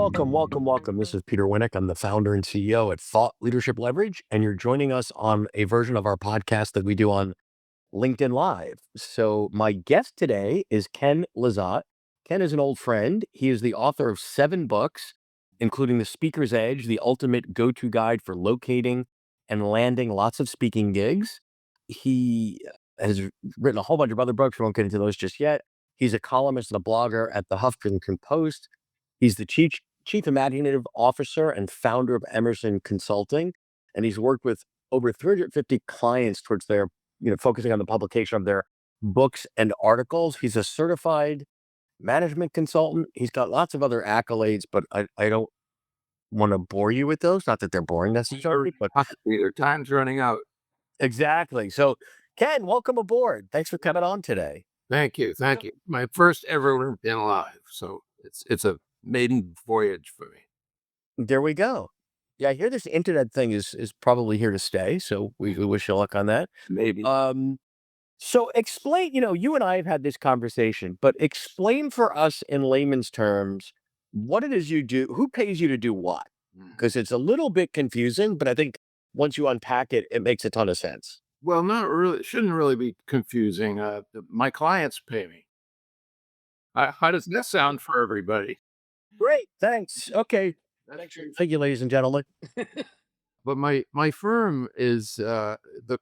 Welcome, welcome, welcome. This is Peter Winnick. I'm the founder and CEO at Thought Leadership Leverage, and you're joining us on a version of our podcast that we do on LinkedIn Live. So, my guest today is Ken Lizotte. Ken is an old friend. He is the author of 7 books, including The Speaker's Edge, the ultimate go to guide for locating and landing lots of speaking gigs. He has written a whole bunch of other books. We won't get into those just yet. He's a columnist and a blogger at the Huffington Post. He's the chief imaginative officer and founder of Emerson Consulting, and he's worked with over 350 clients towards their, focusing on the publication of their books and articles. He's a certified management consultant. He's got lots of other accolades, but I don't want to bore you with those. Not that they're boring necessarily, but Either time's running out. exactly. So, Ken, welcome aboard. Thanks for coming on today. Thank you. Thank you. My first ever LinkedIn Live. So it's a maiden voyage for me. There we go. Yeah, I hear this internet thing is probably here to stay. So we wish you luck on that. Maybe. So explain, you and I have had this conversation, but explain for us in layman's terms what it is you do, who pays you to do what? Because it's a little bit confusing, but I think once you unpack it, it makes a ton of sense. Well, not really. It shouldn't really be confusing. My clients pay me. How does that sound for everybody? Great, thanks. Okay. Thank you, ladies and gentlemen. But my firm is the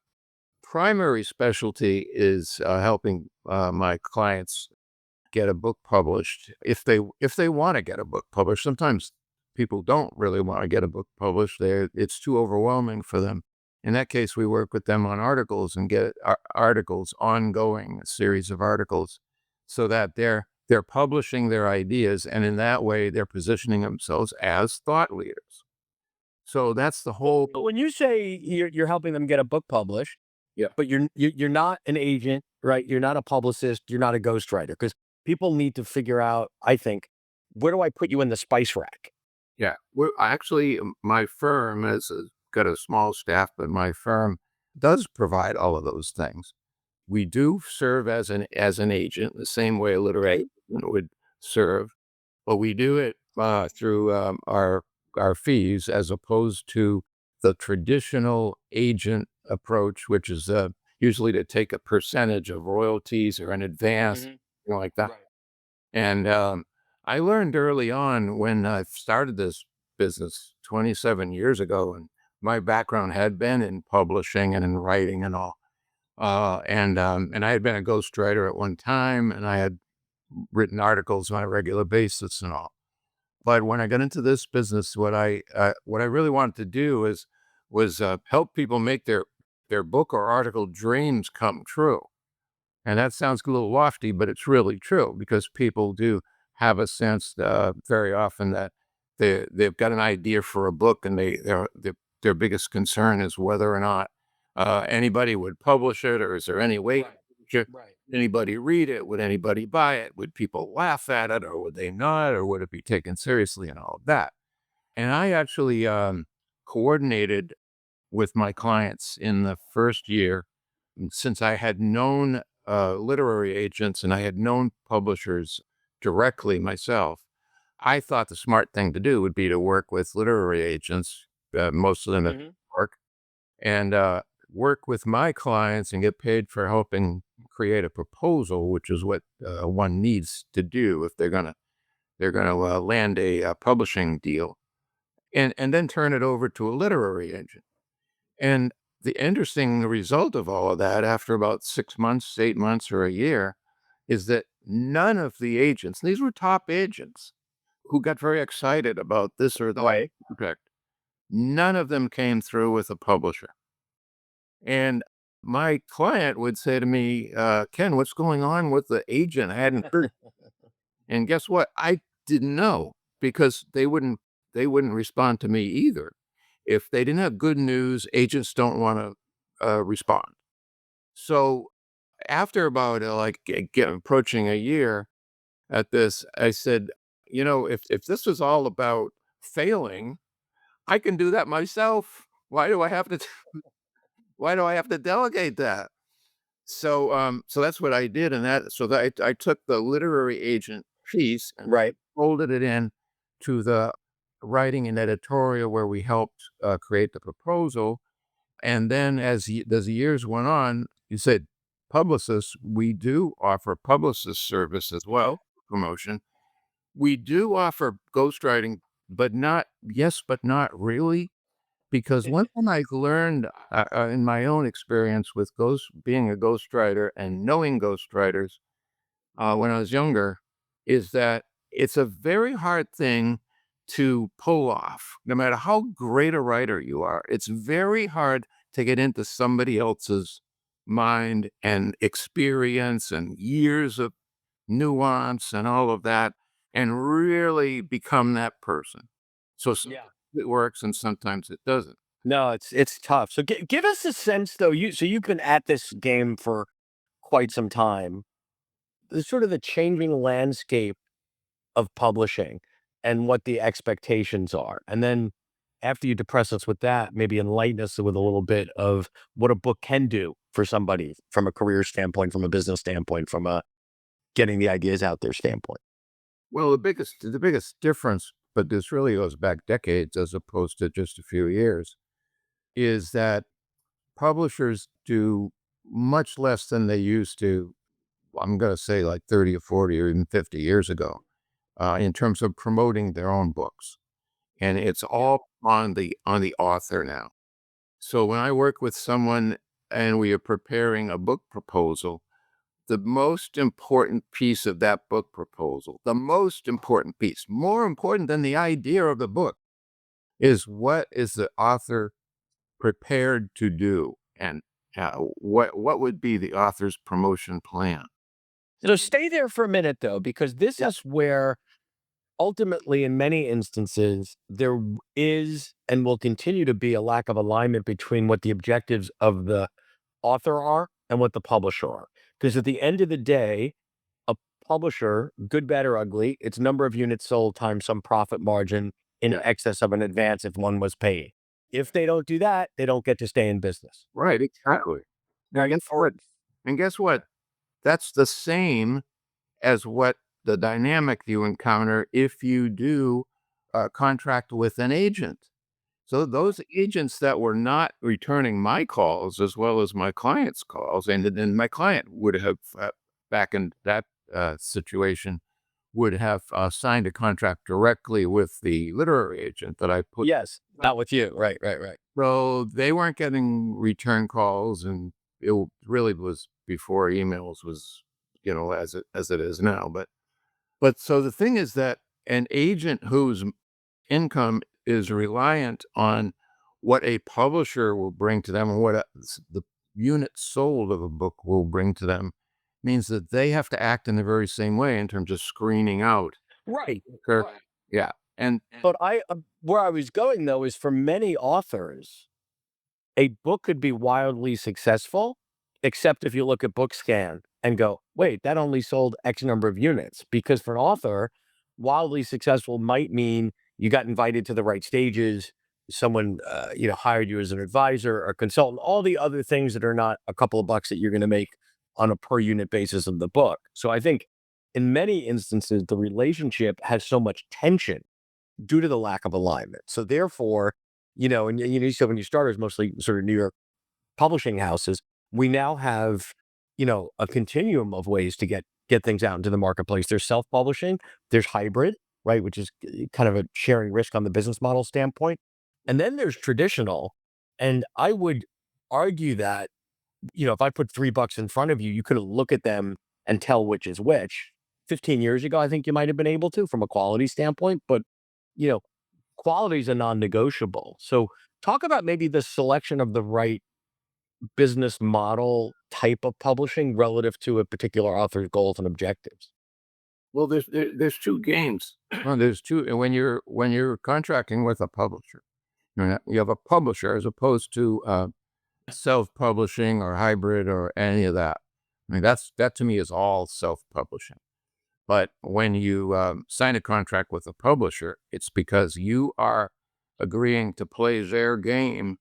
primary specialty is helping my clients get a book published if they want to get a book published. Sometimes people don't really want to get a book published. It's too overwhelming for them. In that case, we work with them on articles and get articles ongoing, a series of articles, so that they're publishing their ideas, and in that way, they're positioning themselves as thought leaders. So that's the whole. But when you say you're helping them get a book published, Yeah. but you're not an agent, right? You're not a publicist. You're not a ghostwriter, because people need to figure out, I think, where do I put you in the spice rack? Yeah. Well, actually, my firm has got a small staff, but my firm does provide all of those things. We do serve as an agent, the same way a literary Okay. agent would serve, but we do it through our fees, as opposed to the traditional agent approach, which is usually to take a percentage of royalties or an advance, Mhm. like that. Right. And I learned early on when I started this business 27 years ago, and my background had been in publishing and in writing and all. And I had been a ghostwriter at one time, and I had written articles on a regular basis and all. But when I got into this business, what I really wanted to do was help people make their book or article dreams come true. And that sounds a little lofty, but it's really true, because people do have a sense very often that they've got an idea for a book, and their biggest concern is whether or not anybody would publish it, or is there any way Right. should Right. anybody read it? Would anybody buy it? Would people laugh at it, or would they not? Or would it be taken seriously, and all of that? And I actually coordinated with my clients in the first year, since I had known literary agents and I had known publishers directly myself. I thought the smart thing to do would be to work with literary agents, most of them in New Mhm. York, and work with my clients and get paid for helping create a proposal, which is what one needs to do if they're gonna land a publishing deal, and then turn it over to a literary agent. And the interesting result of all of that, after about 6 months, 8 months, or a year, is that none of the agents, these were top agents who got very excited about this or that Right. project, none of them came through with a publisher. And my client would say to me, Ken, what's going on with the agent? I hadn't heard. And guess what? I didn't know, because they wouldn't respond to me either. If they didn't have good news, agents don't want to respond. So after about like approaching a year at this, I said, if this was all about failing, I can do that myself. Why do I have to delegate that? So that's what I did, and that so that I took the literary agent piece and Right. folded it in to the writing an editorial where we helped create the proposal. And then as the years went on, you said publicists, we do offer publicist service as well, promotion. We do offer ghostwriting, but not, yes, but not really. Because one thing I learned in my own experience with being a ghostwriter and knowing ghostwriters when I was younger is that it's a very hard thing to pull off. No matter how great a writer you are, it's very hard to get into somebody else's mind and experience and years of nuance and all of that and really become that person. So sometimes Yeah. it works and sometimes it doesn't. No, it's tough. So give us a sense though. You've been at this game for quite some time. The sort of the changing landscape of publishing and what the expectations are. And then after you depress us with that, maybe enlighten us with a little bit of what a book can do for somebody from a career standpoint, from a business standpoint, from a getting the ideas out there standpoint. Well, the biggest difference, but this really goes back decades as opposed to just a few years, is that publishers do much less than they used to. I'm going to say like 30 or 40 or even 50 years ago, in terms of promoting their own books. And it's Yeah. all on the author now. So when I work with someone and we are preparing a book proposal, the most important piece of that book proposal, the most important piece, more important than the idea of the book, is what is the author prepared to do, and what would be the author's promotion plan? So stay there for a minute though, because this Yeah. is where ultimately, in many instances, there is and will continue to be a lack of alignment between what the objectives of the author are and what the publisher are. Because at the end of the day, a publisher, good, bad, or ugly, it's number of units sold times some profit margin in Yeah. excess of an advance if one was paid. If they don't do that, they don't get to stay in business. Right, exactly. And Very guess what? important. And guess what? That's the same as what the dynamic you encounter if you do contract with an agent. So those agents that were not returning my calls as well as my clients' calls, and then my client would have, back in that situation, would have signed a contract directly with the literary agent that I put. Yes, not with you. Right, right, right. So they weren't getting return calls, and really was before emails was, as it is now. But so the thing is that an agent whose income is reliant on what a publisher will bring to them and what the unit sold of a book will bring to them means that they have to act in the very same way in terms of screening out. Right. Right. Yeah. And But where I was going though is for many authors, a book could be wildly successful, except if you look at BookScan and go, wait, that only sold X number of units. Because for an author, wildly successful might mean you got invited to the right stages, someone hired you as an advisor or consultant, all the other things that are not a couple of bucks that you're going to make on a per unit basis of the book. So I think in many instances, the relationship has so much tension due to the lack of alignment. So therefore, you said when you started, it's mostly sort of New York publishing houses. We now have, a continuum of ways to get things out into the marketplace. There's self-publishing, there's hybrid, right, which is kind of a sharing risk on the business model standpoint. And then there's traditional. And I would argue that, if I put $3 in front of you, you could look at them and tell which is which. 15 years ago, I think you might have been able to from a quality standpoint, but you know, quality is a non-negotiable. So talk about maybe the selection of the right business model type of publishing relative to a particular author's goals and objectives. well, there's two games. Well, there's two, and when you're contracting with a publisher, you have a publisher as opposed to self-publishing or hybrid or any of that. I mean, that to me is all self-publishing. But when you sign a contract with a publisher, it's because you are agreeing to play their game,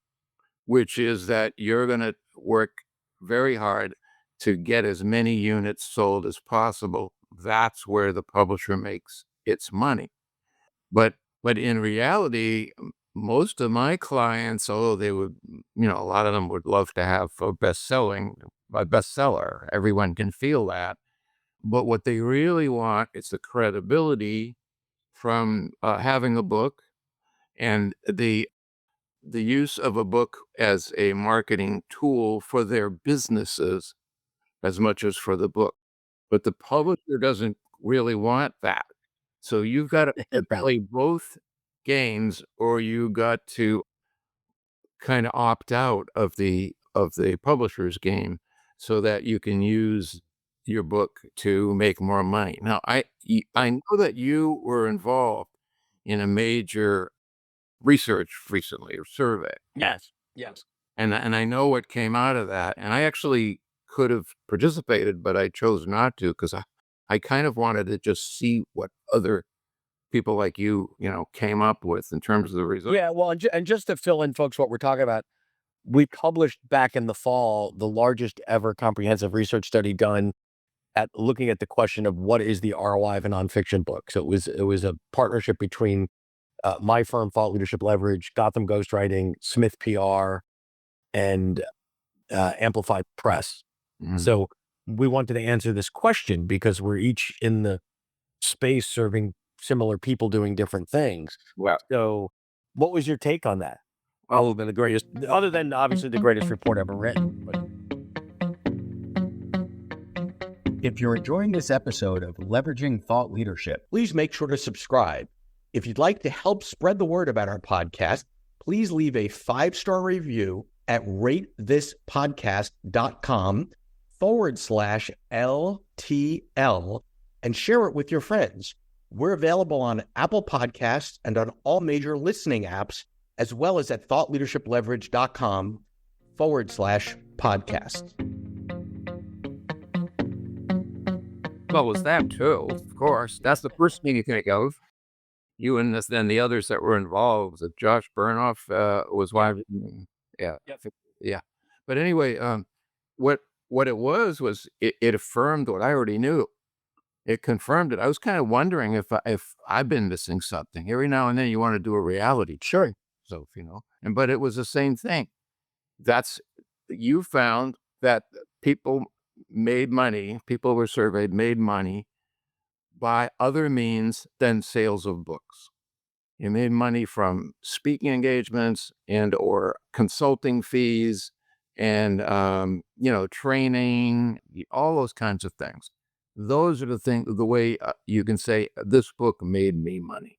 which is that you're going to work very hard to get as many units sold as possible. That's where the publisher makes its money. But in reality, most of my clients, although they would, a lot of them would love to have a bestseller. Everyone can feel that. But what they really want is the credibility from having a book and the use of a book as a marketing tool for their businesses as much as for the book. But the publisher doesn't really want that. So you've got to Right. play both games, or you got to kind of opt out of the publisher's game so that you can use your book to make more money. Now, I know that you were involved in a major research recently or survey, Yes. Yes. and I know what came out of that, and I actually could have participated, but I chose not to because I kind of wanted to just see what other people like you came up with in terms of the results. Yeah. Well, and just to fill in, folks, what we're talking about, we published back in the fall the largest ever comprehensive research study done at looking at the question of what is the ROI of a nonfiction book. So it was a partnership between my firm, Thought Leadership Leverage, Gotham Ghostwriting, Smith PR, and Amplified Press. Mhm. So we wanted to answer this question because we're each in the space serving similar people doing different things. Well, So, what was your take on that? well, Other than the greatest, other than obviously the greatest report ever written. But if you're enjoying this episode of Leveraging Thought Leadership, please make sure to subscribe. If you'd like to help spread the word about our podcast, please leave a 5-star review at ratethispodcast.com/LTL and share it with your friends. We're available on Apple Podcasts and on all major listening apps, as well as at thoughtleadershipleverage.com/podcast. well, was that too? Of course, that's the first thing you think of. You and then the others that were involved. Josh Bernoff was Yeah. one of them. Yeah, Yep. yeah. But anyway, what what it was it affirmed what I already knew. It confirmed it. I was kind of wondering if I've been missing something. Every now and then you want to do a reality Sure. so, but it was the same thing. That's you found that people made money, people were surveyed, made money by other means than sales of books. You made money from speaking engagements and or consulting fees and training, all those kinds of things. Those are the way you can say this book made me money.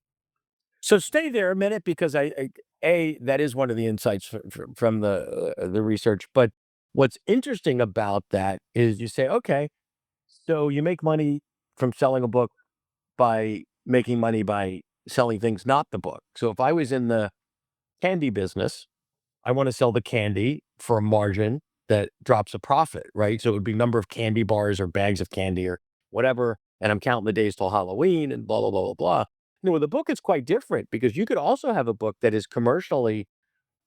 So stay there a minute because that is one of the insights from the research. But what's interesting about that is you say, okay, so you make money from selling a book by making money by selling things, not the book. So if I was in the candy business, I want to sell the candy for a margin that drops a profit, right? So it would be number of candy bars or bags of candy or whatever. And I'm counting the days till Halloween and blah, blah, blah, blah, blah. With a book, it's quite different because you could also have a book that is commercially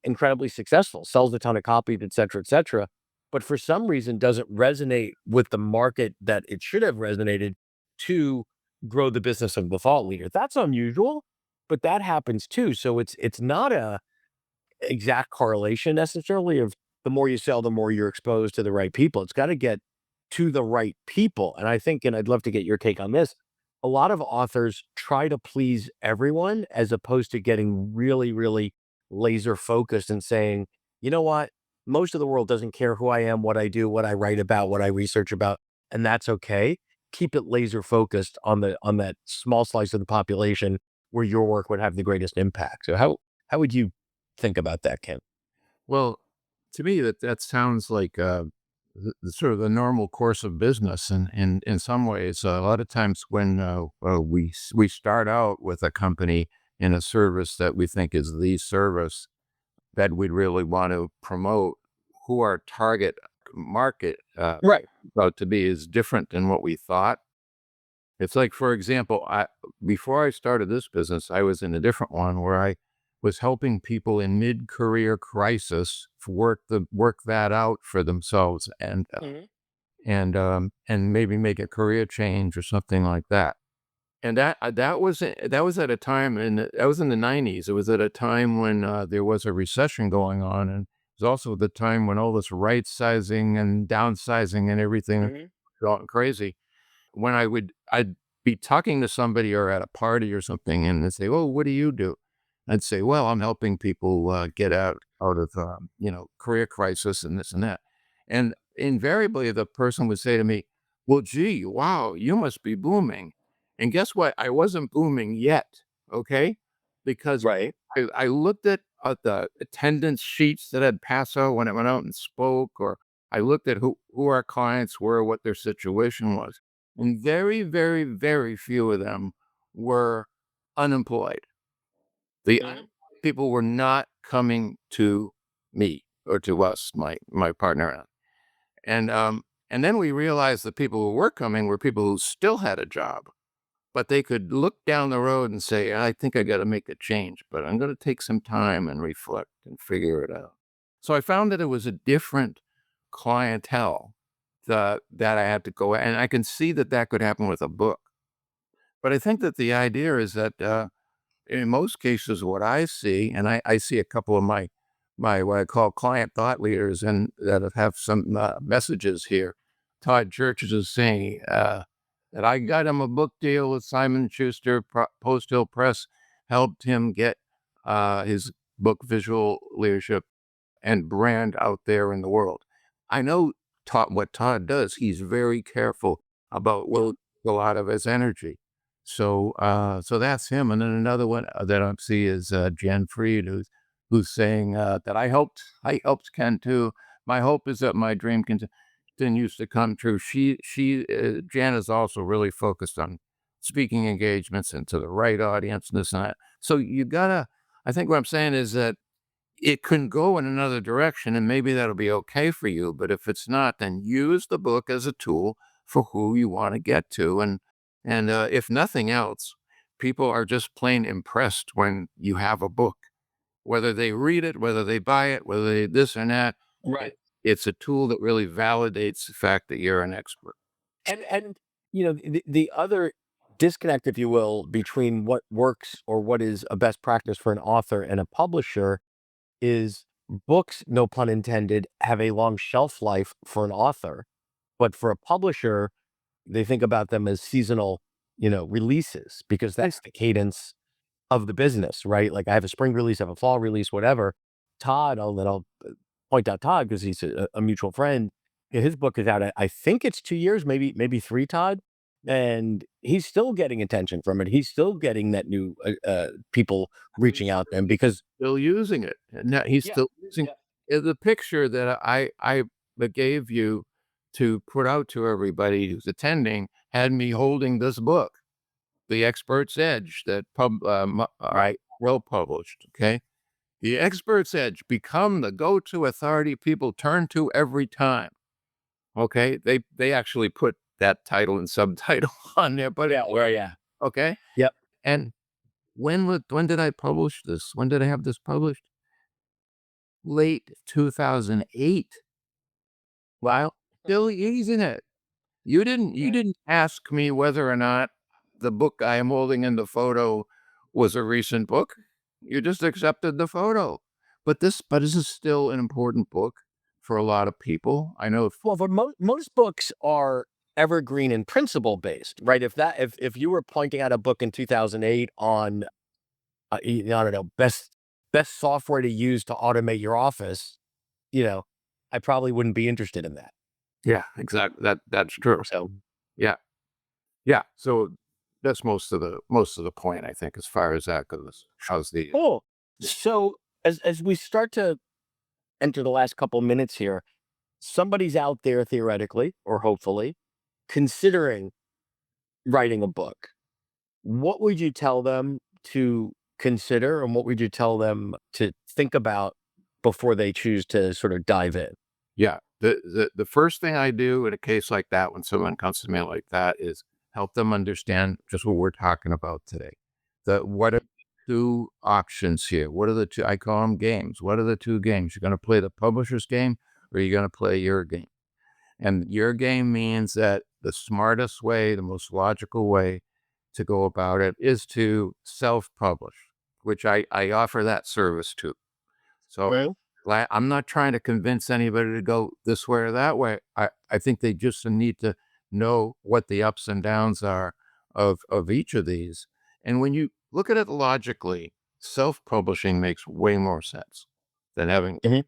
incredibly successful, sells a ton of copies, et cetera, but for some reason doesn't resonate with the market that it should have resonated to grow the business of the thought leader. That's unusual, but that happens too. So it's not a exact correlation necessarily of the more you sell, the more you're exposed to the right people. It's got to get to the right people. And I think, and I'd love to get your take on this, a lot of authors try to please everyone as opposed to getting really, really laser focused and saying, you know what? Most of the world doesn't care who I am, what I do, what I write about, what I research about, and that's okay. Keep it laser focused on that small slice of the population where your work would have the greatest impact. So how would you think about that, Ken? Well, to me, that sounds like the sort of the normal course of business, and in some ways, a lot of times when we start out with a company in a service that we think is the service that we'd really want to promote, who our target market Right. about to be is different than what we thought. It's like, for example, before I started this business, I was in a different one where I was helping people in mid-career crisis work that out for themselves and Mhm. and maybe make a career change or something like that. And that was at a time that was in the '90s. It was at a time when, there was a recession going on, and it was also the time when all this right sizing and downsizing and everything was Mhm. going crazy. When I'd be talking to somebody or at a party or something, and they'd say, "Oh, what do you do?" I'd say, "Well, I'm helping people, get out of, career crisis and this and that." And invariably, the person would say to me, "Well, gee, wow, you must be booming." And guess what? I wasn't booming yet, okay? Because Right. I looked at the attendance sheets that I'd pass out when I went out and spoke, or I looked at who our clients were, what their situation was. And very, very, very few of them were unemployed. The Mhm. unemployed people were not coming to me or to us, my partner and then we realized the people who were coming were people who still had a job, but they could look down the road and say, "I think I gotta make a change, but I'm gonna take some time and reflect and figure it out." So I found that it was a different clientele that I had to go and I can see that that could happen with a book. But I think that the idea is that, in most cases, what I see, and I see a couple of my what I call client thought leaders and that have some, messages here. Todd Churches is saying, that I got him a book deal with Simon Schuster, Post Hill Press helped him get, his book, Visual Leadership and brand out there in the world. I know what Todd does. He's very careful about where a lot of his energy. So that's him. And then another one that I see is Jen Fried, who's saying that I helped Ken too. My hope is that my dream continues to come true. Jan is also really focused on speaking engagements and to the right audience and this and that. So you gotta. I think what I'm saying is that it can go in another direction and maybe that'll be okay for you. But if it's not, then use the book as a tool for who you want to get to. And if nothing else, people are just plain impressed when you have a book, whether they read it, whether they buy it, whether they this or that. Right. It's a tool that really validates the fact that you're an expert. And the other disconnect, if you will, between what works or what is a best practice for an author and a publisher is books, no pun intended, have a long shelf life for an author, but for a publisher, they think about them as seasonal, releases because that's the cadence of the business, right? Like I have a spring release, I have a fall release, whatever. Todd, I'll point out Todd because he's a mutual friend. Yeah, his book is out. I think it's 2 years, maybe three. Todd, and he's still getting attention from it. He's still getting that new people reaching out to him because Still using it. And now he's yeah, still using yeah, the picture that I that gave you to put out to everybody who's attending had me holding this book, The Expert's Edge, that right, Will published, okay? The Expert's Edge, become the go-to authority people turn to every time, okay? They actually put that title and subtitle on there, but yeah, where yeah, okay? yep. And when did I publish this? When did I have this published? Late 2008. Wow. Still using it. You Right. didn't ask me whether or not the book I am holding in the photo was a recent book. You just accepted the photo. But this is still an important book for a lot of people. I know Well, for most books are evergreen and principle based, right? If you were pointing out a book in 2008 on I don't know, best software to use to automate your office, you know, I probably wouldn't be interested in that. yeah, exactly. That's true. So Yeah. Yeah. So that's most of the point, I think, as far as that goes. How's the cool. So as we start to enter the last couple minutes here, somebody's out there theoretically or hopefully considering writing a book. What would you tell them to consider, and what would you tell them to think about before they choose to sort of dive in? Yeah. The first thing I do in a case like that, when someone comes to me like that, is help them understand just what we're talking about today. What are the two options here? What are the two? I call them games. What are the two games? You're going to play the publisher's game, or you're going to play your game. And your game means that the smartest way, the most logical way, to go about it is to self-publish, which I offer that service too. So Well, I'm not trying to convince anybody to go this way or that way. I think they just need to know what the ups and downs are of each of these. And when you look at it logically, self-publishing makes way more sense than having, mhm.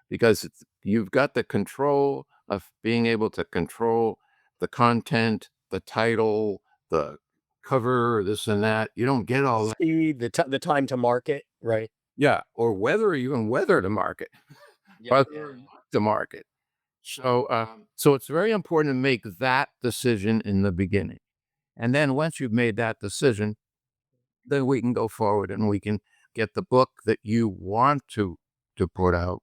because you've got the control of being able to control the content, the title, the cover, this and that. You don't get all that. Speed, the time to market, right? Yeah, or whether to market, Yeah, whether yeah, or not to market. So it's very important to make that decision in the beginning. And then once you've made that decision, then we can go forward and we can get the book that you want to put out.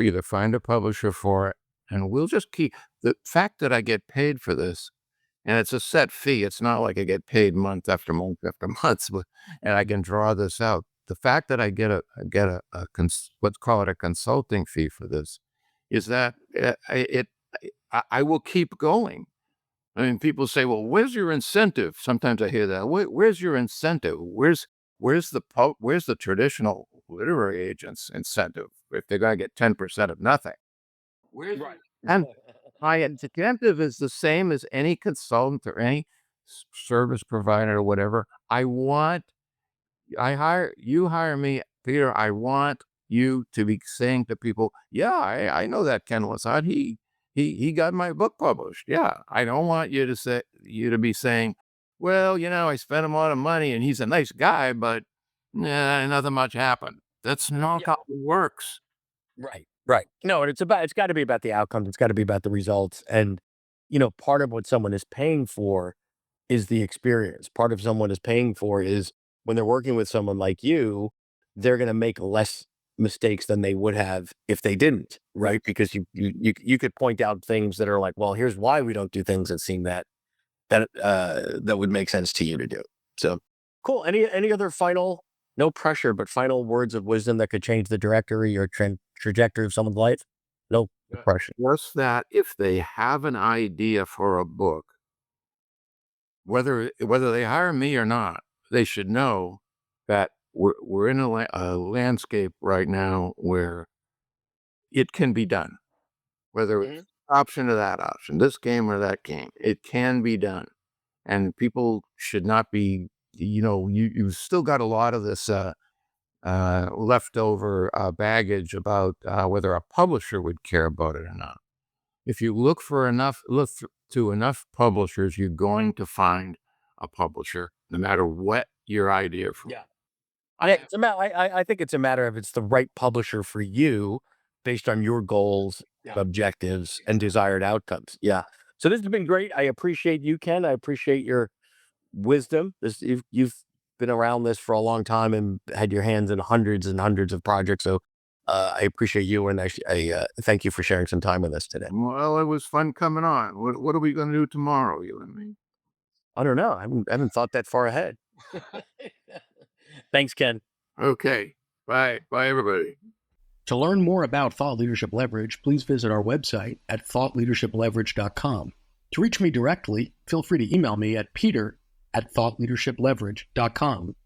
Either find a publisher for it, and we'll just keep the fact that I get paid for this, and it's a set fee. It's not like I get paid month after month after month, and I can draw this out. The fact that I get a let's call it a consulting fee for this is that I will keep going. I mean, people say, "Well, where's your incentive?" Sometimes I hear that. Where's your incentive? Where's the traditional literary agent's incentive if they're gonna get 10% of nothing? Where's right. and my incentive is the same as any consultant or any service provider or whatever. You hire me, Peter. I want you to be saying to people, "Yeah, I know that Ken Lizotte. He got my book published." Yeah, I don't want you to be saying, "Well, I spent a lot of money and he's a nice guy, but nothing much happened." That's not Yeah, how it works. right, right. No, and it's gotta be about the outcomes, it's gotta be about the results, and, part of what someone is paying for is the experience. Part of someone is paying for is when they're working with someone like you, they're gonna make less mistakes than they would have if they didn't, right? Because you could point out things that are like, "Well, here's why we don't do things that seem that would make sense to you to do." So, cool. Any other final no pressure, but final words of wisdom that could change the directory or trajectory of someone's life? No pressure. Just that if they have an idea for a book, whether they hire me or not, they should know that we're in a landscape right now where it can be done. Whether it's Mhm. option or that option, this game or that game, it can be done, and people should not be. You've still got a lot of this leftover baggage about whether a publisher would care about it or not. If you to enough publishers, you're going to find a publisher, no matter what your idea for. Yeah. I Yeah, have it's a ma I think it's a matter of it's the right publisher for you based on your goals, Yeah. objectives, and desired outcomes. Yeah. So this has been great. I appreciate you, Ken. I appreciate your wisdom. You've been around this for a long time and had your hands in hundreds and hundreds of projects. So I appreciate you and I thank you for sharing some time with us today. Well, it was fun coming on. What are we going to do tomorrow, you and me? I don't know. I haven't thought that far ahead. Thanks, Ken. Okay. Bye. Bye, everybody. To learn more about Thought Leadership Leverage, please visit our website at thoughtleadershipleverage.com. To reach me directly, feel free to email me at peter@thoughtleadershipleverage.com.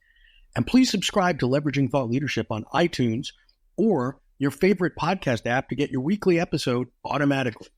And please subscribe to Leveraging Thought Leadership on iTunes or your favorite podcast app to get your weekly episode automatically.